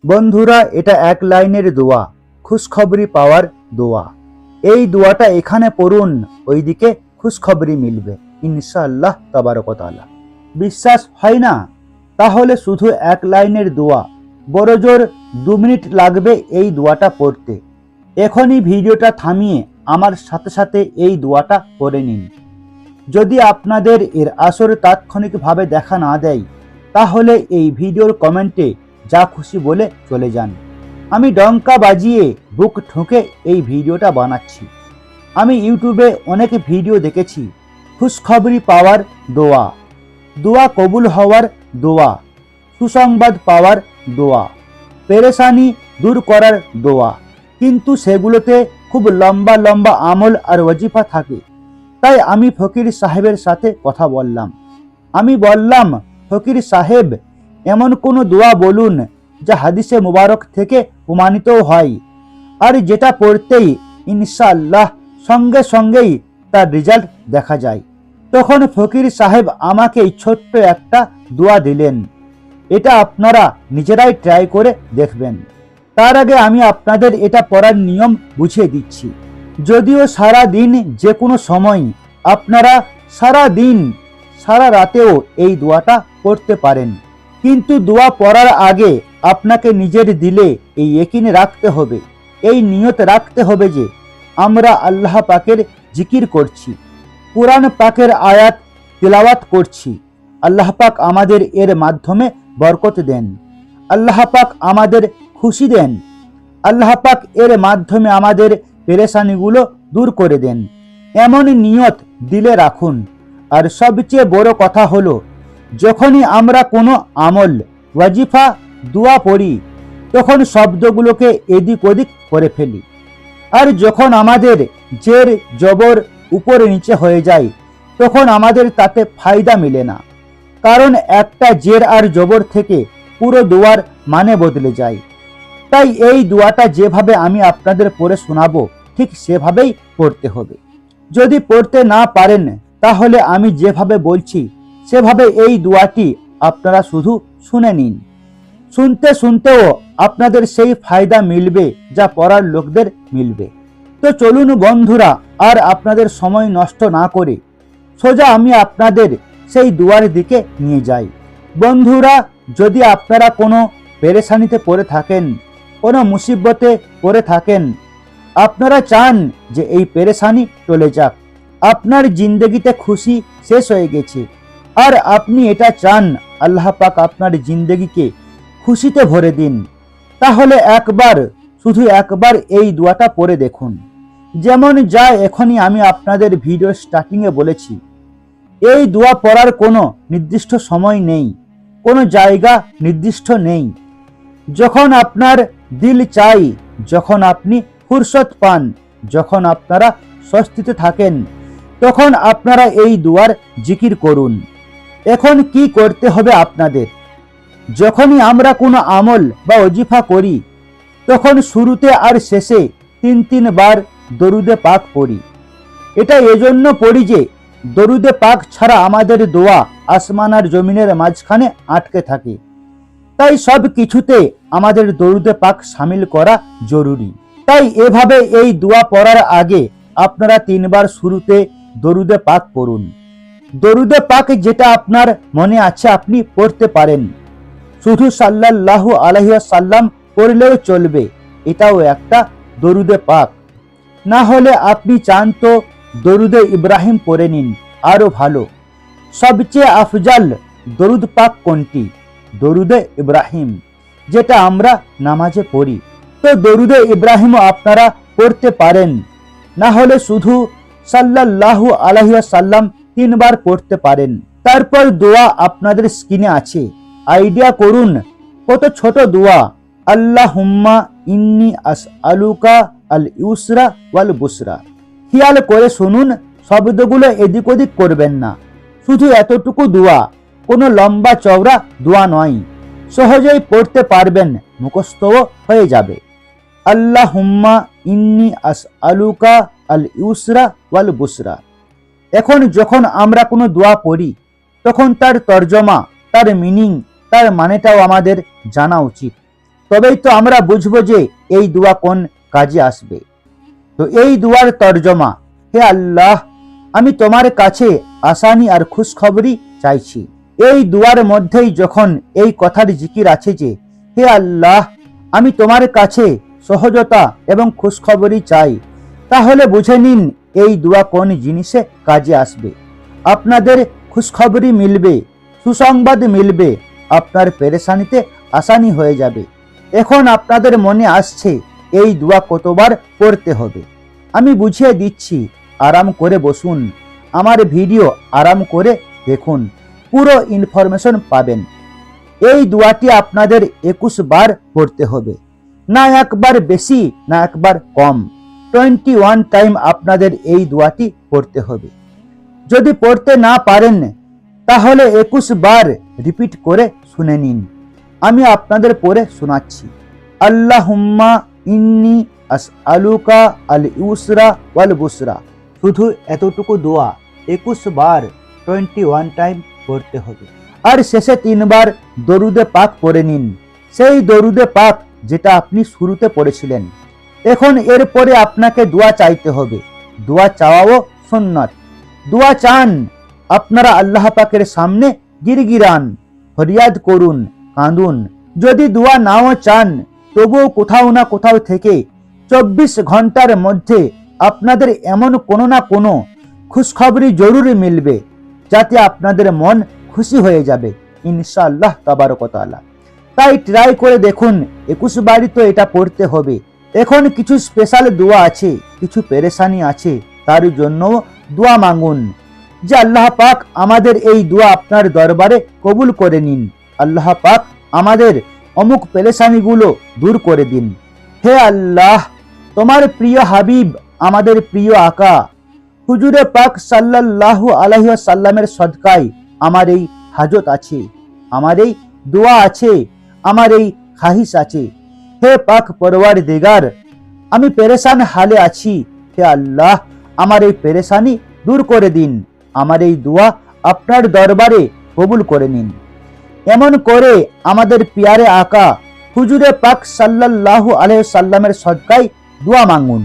বন্ধুরা, এটা এক লাইনের দোয়া, খুশখবরি পাওয়ার দোয়া। এই দোয়াটা এখানে পড়ুন, ওইদিকে খুশখবরি মিলবে ইনশাআল্লাহ তাবারক ওয়া তাআলা। বিশ্বাস হয় না? তাহলে শুধু এক লাইনের দোয়া, বড়জোর 2 মিনিট লাগবে এই দোয়াটা পড়তে। এখনই ভিডিওটা থামিয়ে আমার সাথে সাথে এই দোয়াটা পড়ে নিন। যদি আপনাদের এর আসর তাৎক্ষণিকভাবে দেখা না দেয়, তাহলে এই ভিডিওর কমেন্টে যা খুশি বলে চলে যান। আমি ডঙ্কা বাজিয়ে বুক ঠুকে এই ভিডিওটা বানাচ্ছি। আমি ইউটিউবে অনেক ভিডিও দেখেছি, খুশখবরি পাওয়ার দোয়া, দোয়া কবুল হওয়ার দোয়া, সুসংবাদ পাওয়ার দোয়া, পেরেশানি দূর করার দোয়া, কিন্তু সেগুলোতে খুব লম্বা লম্বা আমল আর ওয়াজিফা থাকে। তাই আমি ফকির সাহেবের সাথে কথা বললাম। আমি বললাম, ফকির সাহেব, এমন কোনো দোয়া বলুন যা হাদিসে মুবারক থেকে প্রমাণিত হয়, আর যেটা পড়তেই ইনশাআল্লাহ সঙ্গে সঙ্গেই তার রেজাল্ট দেখা যায়। তখন ফকির সাহেব আমাকে ছোট্ট একটা দোয়া দিলেন। এটা আপনারা নিজেরাই ট্রাই করে দেখবেন। তার আগে আমি আপনাদের এটা পড়ার নিয়ম বুঝিয়ে দিচ্ছি। যদিও সারা দিন যে কোনো সময় আপনারা সারা দিন সারা রাতেও এই দোয়াটা পড়তে পারেন, কিন্তু দোয়া পড়ার আগে আপনাকে নিজের দিলে এই ইয়াকিন রাখতে হবে, এই নিয়ত রাখতে হবে যে আমরা আল্লাহ পাকের জিকির করছি, কুরআন পাকের আয়াত তিলাওয়াত করছি। আল্লাহ পাক আমাদের এর মাধ্যমে বরকত দেন, আল্লাহ পাক আমাদের খুশি দেন, আল্লাহ পাক এর মাধ্যমে আমাদের পেরেশানিগুলো দূর করে দেন। এমন নিয়ত দিলে রাখুন। আর সবচেয়ে বড় কথা হলো, যখনই আমরা কোনো আমল, ওয়াজিফা, দোয়া পড়ি, তখন শব্দগুলোকে এদিক ওদিক করে ফেলি। আর যখন আমাদের জের জবর উপরে নিচে হয়ে যায়, তখন আমাদের তাতে ফায়দা মিলে না। কারণ একটা জের আর জবর থেকে পুরো দোয়ার মানে বদলে যায়। তাই এই দোয়াটা যেভাবে আমি আপনাদের পড়ে শোনাবো, ঠিক সেভাবেই পড়তে হবে। যদি পড়তে না পারেন, তাহলে আমি যেভাবে বলছি সেভাবে এই দোয়াটি আপনারা শুধু শুনে নিন। শুনতে শুনতেও আপনাদের সেই ফায়দা মিলবে যা পড়ার লোকদের মিলবে। তো চলুন বন্ধুরা, আর আপনাদের সময় নষ্ট না করে সোজা আমি আপনাদের সেই দোয়ার দিকে নিয়ে যাই। বন্ধুরা, যদি আপনারা কোনো পেরেশানিতে পড়ে থাকেন, কোনো মুসিবতে পড়ে থাকেন, আপনারা চান যে এই পেরেশানি চলে যাক, আপনার জিন্দগিতে খুশি শেষ হয়ে গেছে, আর আপনি এটা চান আল্লাহ পাক আপনার জিন্দগিকে খুশিতে ভরে দিন, তাহলে একবার, শুধু একবার এই দোয়াটা পড়ে দেখুন। যেমন যা এখনই আমি আপনাদের ভিডিও স্টার্টিংয়ে বলেছি, এই দোয়া পড়ার কোনো নির্দিষ্ট সময় নেই, কোনো জায়গা নির্দিষ্ট নেই। যখন আপনার দিল চাই, যখন আপনি ফুরসত পান, যখন আপনারা স্বস্তিতে থাকেন, তখন আপনারা এই দোয়ার জিকির করুন। এখন কি করতে হবে আপনাদের? যখনই আমরা কোনো আমল বা ওজিফা করি, তখন শুরুতে আর শেষে 3 বার দরুদে পাক পড়ি। এটা এজন্য পড়ি যে দরুদে পাক ছাড়া আমাদের দোয়া আসমান আর জমিনের মাঝখানে আটকে থাকে। তাই সব কিছুতে আমাদের দরুদে পাক শামিল করা জরুরি। তাই এভাবে এই দোয়া পড়ার আগে আপনারা 3 বার শুরুতে দরুদে পাক পড়ুন। দরুদে পাক যেটা আপনার মনে আছে আপনি পড়তে পারেন, শুধু সাল্লাল্লাহু আলাইহি ওয়াসাল্লাম পড়লেও চলবে, এটাও একটা দরুদে পাক। না হলে আপনি চান তো দরুদে ইব্রাহিম পড়ে নিন, আরো ভালো। সবচেয়ে আফজাল দরুদ পাক কোনটি? দরুদে ইব্রাহিম, যেটা আমরা নামাজে পড়ি। তো দরুদে ইব্রাহিমও আপনারা পড়তে পারেন, না হলে শুধু সাল্লাল্লাহু আলাইহি ওয়াসাল্লাম 3 বার পড়তে পারেন। তারপর দোয়া আপনাদের স্ক্রিনে আছে, আইডিয়া করুন কত ছোট দোয়া। আল্লাহুম্মা ইন্নী আসআলুকা আল ইউসরা ওয়াল বুসরা। খেয়াল করে শুনুন, শব্দগুলো এদিক ওদিক করবেন না, শুধু এতটুকু দোয়া, কোনো লম্বা চওড়া দোয়া নয়, সহজেই পড়তে পারবেন, মুখস্থও হয়ে যাবে। আল্লাহুম্মা ইন্নী আসআলুকা আল ইউসরা ওয়াল বুসরা। এখন যখন আমরা কোনো দোয়া পড়ি, তখন তার তর্জমা, তার মিনিং, তার মানেটাও আমাদের জানা উচিত। তবেই তো আমরা বুঝবো যে এই দোয়া কোন কাজে আসবে। তো এই দোয়ার তর্জমা, হে আল্লাহ, আমি তোমার কাছে আসানি আর খুশখবরি চাইছি। এই দুয়ার মধ্যেই যখন এই কথার জিকির আছে যে হে আল্লাহ, আমি তোমার কাছে সহজতা এবং খুশখবরি চাই, তাহলে বুঝে নিন এই দোয়া কোন জিনিসে কাজে আসবে। আপনাদের খুশখবরি মিলবে, সুসংবাদ মিলবে, আপনার পেরেশানিতে আসানি হয়ে যাবে। এখন আপনাদের মনে আসছে এই দোয়া কতবার পড়তে হবে। আমি বুঝিয়ে দিচ্ছি, আরাম করে বসুন, আমার ভিডিও আরাম করে দেখুন, পুরো ইনফরমেশন পাবেন। এই দোয়াটি আপনাদের 21 বার পড়তে হবে, না একবার বেশি না একবার কম। 21 টাইম আপনাদের এই দোয়াটি পড়তে হবে। যদি পড়তে না পারেন তাহলে 21 বার রিপিট করে শুনে নিন। আমি আপনাদের পড়ে শোনাচ্ছি। আল্লাহুম্মা ইন্নি আসআলুকা আল ইউসরা ওয়াল বুসরা। শুধু এতটুকু দোয়া 21 বার 21 টাইম পড়তে হবে। আর শেষে 3 বার দরুদে পাক পড়ে নিন, সেই দরুদে পাক যেটা আপনি শুরুতে পড়েছিলেন। এখন এরপরে আপনাকে দোয়া চাইতে হবে। দোয়া চাওয়াও সুন্নাত। দোয়া চান, আপনারা আল্লাহ পাকের সামনে গিরগিরান, ফরিয়াদ করুন, কাঁদুন। যদি দোয়া নাও চান তবুও কোথাও না কোথাও থেকে 24 ঘন্টার মধ্যে আপনাদের এমন কোনো না কোনো খুশখবরি জরুরি মিলবে, যাতে আপনাদের মন খুশি হয়ে যাবে ইনশাআল্লাহ তাবারক ওয়া তাআলা। তাই ট্রাই করে দেখুন, 21 বারই তো এটা পড়তে হবে। এখন কিছু স্পেশাল দোয়া আছে, কিছু পেরেশানি আছে, তার জন্য দোয়া মাঙ্গুন যে আল্লাহ পাক আমাদের এই দোয়া আপনার দরবারে কবুল করে নিন। আল্লাহ পাক আমাদের অমুক পেরেশানিগুলো দূর করে দিন। হে আল্লাহ, তোমার প্রিয় হাবিব, আমাদের প্রিয় আকা হুজুরে পাক সাল্লাল্লাহু আলাইহি ওয়াসাল্লামের সদকায় আমার এই হাজত আছে, আমার এই দোয়া আছে, আমার এই খাহিশ আছে। হে পাক পরওয়ারদিগার, আমি পেরেশান হালে আছি। হে আল্লাহ, আমার এই পেরেশানি দূর করে দিন। আমার এই দোয়া আপনার দরবারে কবুল করে নিন। এমন করে আমাদের পিয়ারে আকা হুজুরে পাক সাল্লাল্লাহু আলাইহি ওয়াসাল্লামের সদকায় দোয়া মাঙ্গুন।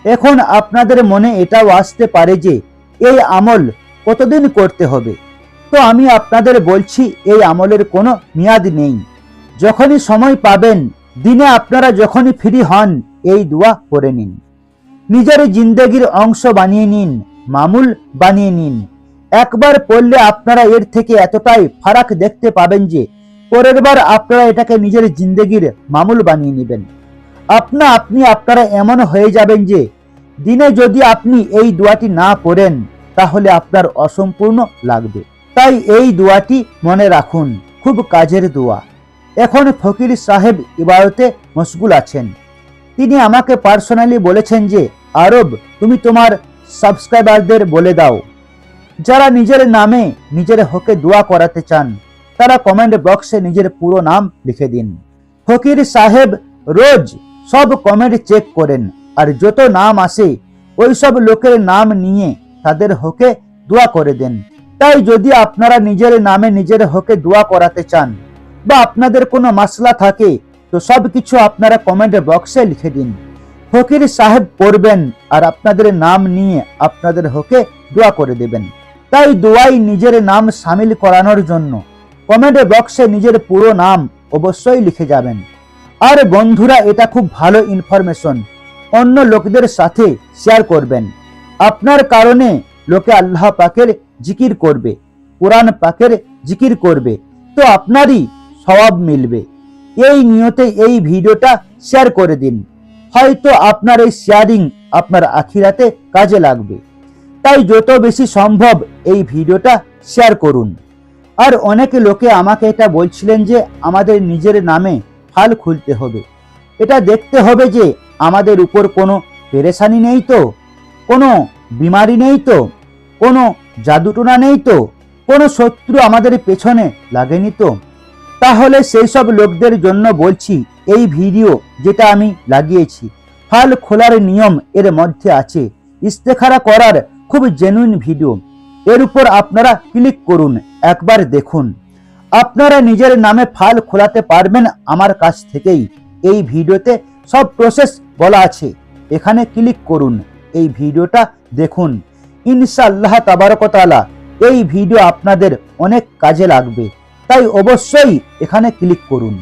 এখন আপনাদের মনে এটাও আসতে পারে যে এই আমল কতদিন করতে হবে। তো আমি আপনাদের বলছি, এই আমলের কোনো মেয়াদ নেই। যখনই সময় পাবেন, দিনে আপনারা যখনই ফ্রি হন, এই দোয়া করে নিন। নিজের জিন্দেগির অংশ বানিয়ে নিন, মামুল বানিয়ে নিন। একবার পড়লে আপনারা এর থেকে এতটাই ফারাক দেখতে পাবেন যে পরের বার আপনারা এটাকে নিজের জিন্দেগির মামুল বানিয়ে নেবেন। আপনারা এমন হয়ে যাবেন যে দিনে যদি আপনি এই দোয়াটি না পড়েন তাহলে আপনার অসম্পূর্ণ লাগবে। তাই এই দোয়াটি মনে রাখুন, খুব কাজের দোয়া। এখন ফকির সাহেব ইবাদতে মশগুল আছেন। তিনি আমাকে পার্সোনালি বলেছেন যে আরব, তুমি তোমার সাবস্ক্রাইবারদের বলে দাও, যারা নিজের নামে নিজের হকে দোয়া করাতে চান তারা কমেন্ট বক্সে নিজের পুরো নাম লিখে দিন। ফকির সাহেব রোজ সব কমেন্ট চেক করেন, আর যত নাম আসে ওই সব লোকের নাম নিয়ে তাদের হকে দোয়া করে দেন। তাই যদি আপনারা নিজের নামে নিজের হকে দোয়া করাতে চান বা আপনাদের কোনো মাসলা থাকে, তো সব কিছু আপনারা কমেন্ট বক্সে লিখে দিন। ফকির সাহেব পড়বেন আর আপনাদের নাম নিয়ে আপনাদের হকে দোয়া করে দেবেন। তাই দোয়াই নিজের নাম শামিল করানোর জন্য কমেন্ট বক্সে নিজের পুরো নাম অবশ্যই লিখে যাবেন। আর বন্ধুরা, এটা খুব ভালো ইনফরমেশন, অন্য লোকদের সাথে শেয়ার করবেন। আপনার কারণে লোকে আল্লাহ পাকের জিকির করবে, কোরআন পাকের জিকির করবে, তো আপনারই সওয়াব মিলবে। এই নিয়তে এই ভিডিওটা শেয়ার করে দিন, হয়তো আপনার এই শেয়ারিং আপনার আখিরাতে কাজে লাগবে। তাই যত বেশি সম্ভব এই ভিডিওটা শেয়ার করুন। আর অনেক লোকে আমাকে এটা বলছিলেন যে আমাদের নিজের নামে ফাইল খুলতে হবে। এটা দেখতে হবে যে আমাদের উপর কোনো পেরেশানি নেই তো, কোনো বিমারি নেই তো, কোনো জাদুটোনা নেই তো, কোনো শত্রু আমাদের পেছনে লাগেনি তো। তাহলে সেই সব লোকদের জন্য বলছি, এই ভিডিও যেটা আমি লাগিয়েছি ফাইল খোলার নিয়ম এর মধ্যে আছে। ইস্তেখারা করার খুব জেনুইন ভিডিও, এর উপর আপনারা ক্লিক করুন, একবার দেখুন। আপনারা নিজের নামে ফাইল খোলাতে পারবেন আমার কাছ থেকেই। এই ভিডিওতে সব প্রসেস বলা আছে, এখানে ক্লিক করুন, এই ভিডিওটা দেখুন। ইনশাআল্লাহ তাবারক ওয়া তাআলা এই ভিডিও আপনাদের অনেক কাজে লাগবে, তাই অবশ্যই এখানে ক্লিক করুন।